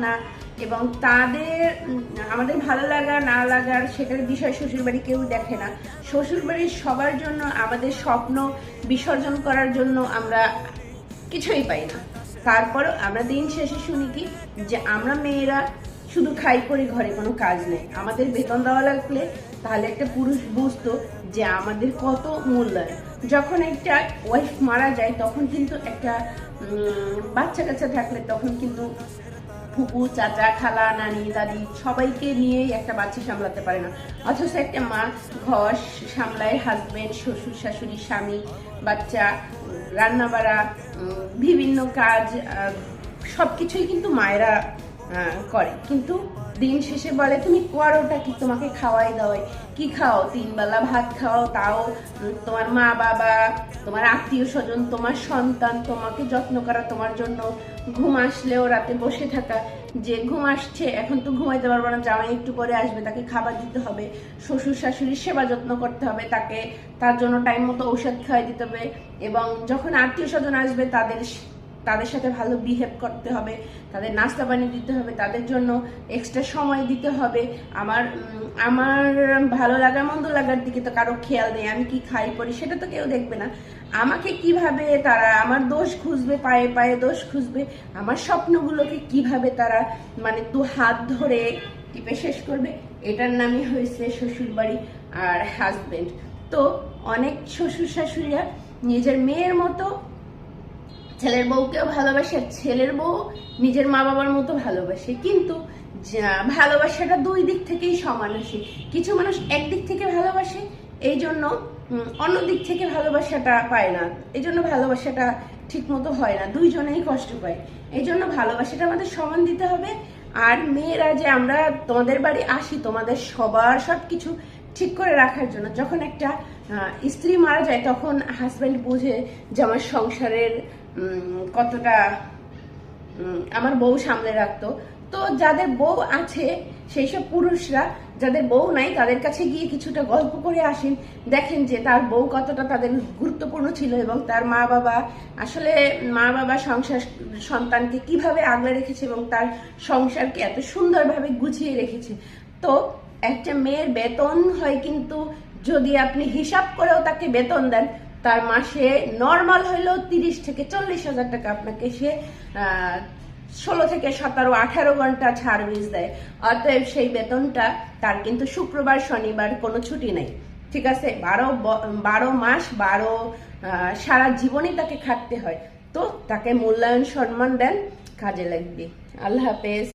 না, এবং তাদের আমাদের ভালো লাগা না লাগার সেটার বিষয় শ্বশুরবাড়ি কেউ দেখে না। শ্বশুরবাড়ির সবার জন্য আমাদের স্বপ্ন বিসর্জন করার জন্য আমরা কিছুই পাই না। তারপরও আমরা দিন শেষে শুনি কি যে আমরা মেয়েরা শুধু খাই করি, ঘরে কোনো কাজ নেই। আমাদের বেতন দেওয়া লাগলে তাহলে একটা পুরুষ বুঝতো যে আমাদের কত মূল্যায়ন। যখন একটা ওয়াইফ মারা যায় তখন কিন্তু একটা বাচ্চা কাচ্চা থাকলে তখন কিন্তু ফুপু, চাচা, খালা, নানি, দাদি সবাইকে নিয়েই একটা বাচ্চা সামলাতে পারে না। অথচ একটা মা ঘর সামলায়, হাজবেন্ড, শ্বশুর শাশুড়ি, স্বামী, বাচ্চা, রান্না বাড়া, বিভিন্ন কাজ, সবকিছুই কিন্তু মায়েরা করে। কিন্তু দিন শেষে বলে তুমি করোটা কি, তোমাকে খাওয়াই দাওয়াই কি, খাও 3 বেলা ভাত খাও, তাও তোমার মা বাবা, তোমার আত্মীয় স্বজন, তোমার সন্তান তোমাকে যত্ন করা, তোমার জন্য ঘুম আসলেও রাতে বসে থাকা, যে ঘুম আসছে এখন তো ঘুমাইতে পারবো না, জামাই একটু পরে আসবে, তাকে খাবার দিতে হবে, শ্বশুর শাশুড়ির সেবা যত্ন করতে হবে, তাকে তার জন্য টাইম মতো ঔষধ খাওয়াই দিতে হবে, এবং যখন আত্মীয় স্বজন আসবে তাদের সাথে ভালো বিহেভ করতে হবে, তাদের নাস্তা পানি দিতে হবে, তাদের জন্য এক্সট্রা সময় দিতে হবে। আমার ভালো লাগা মন্দ লাগার দিকে তো কারো খেয়াল নেই, আমি কি খাই পড়ি সেটা তো কেউ দেখবে না। আমাকে কিভাবে তারা আমার দোষ খুঁজবে, পায়ে পায়ে দোষ খুঁজবে, আমার স্বপ্নগুলোকে কিভাবে তারা মানে দু হাত ধরে টিপে শেষ করবে, এটার নামই হয়েছে শ্বশুরবাড়ি আর হাজবেন্ড। তো অনেক শ্বশুর শাশুড়িরা নিজের মেয়ের মতো ছেলের বউকেও ভালোবাসে, ছেলের বউ নিজের মা বাবার মতো ভালোবাসে, কিন্তু ভালোবাসাটা 2 দিক থেকেই সমান আসে। কিছু মানুষ একদিক থেকে ভালোবাসে, এই জন্য অন্য দিক থেকে ভালোবাসাটা পায় না, এই জন্য ভালোবাসাটা ঠিক মতো হয় না, দুইজনেই কষ্ট পায়। এই জন্য ভালোবাসাটা আমাদের সমান দিতে হবে। আর মেয়েরা যে আমরা তোমাদের বাড়ি আসি তোমাদের সবার সবকিছু ঠিক করে রাখার জন্য, যখন একটা স্ত্রী মারা যায় তখন হাজব্যান্ড বুঝে যে আমার সংসারের কতটা আমার বউ সামলে রাখতো। তো যাদের বউ আছে সেই সব পুরুষরা, যাদের বউ নাই তাদের কাছে গিয়ে কিছুটা গল্প করে আসেন, দেখেন যে তার বউ কতটা তাদের গুরুত্বপূর্ণ ছিল, এবং তার মা বাবা সংসার সন্তানকে কিভাবে আগলে রেখেছে এবং তার সংসারকে এত সুন্দরভাবে গুছিয়ে রেখেছে। তো একটা মেয়ের বেতন হয়, কিন্তু যদি আপনি হিসাব করেও তাকে বেতন দেন, তার মাসে নর্মাল হইলেও 30 থেকে 40 হাজার টাকা আপনাকে সে 16 থেকে 17, 18 ঘন্টা সার্ভিস দেয়। অতএব সেই বেতনটা তার কিন্তু শুক্রবার শনিবার কোনো ছুটি নাই, ঠিক আছে? 12 মাস 12 সারা জীবনই তাকে খাটতে হয়। তো তাকে মূল্যায়ন সম্মান দেন, কাজে লাগবে। আল্লাহ হাফেজ।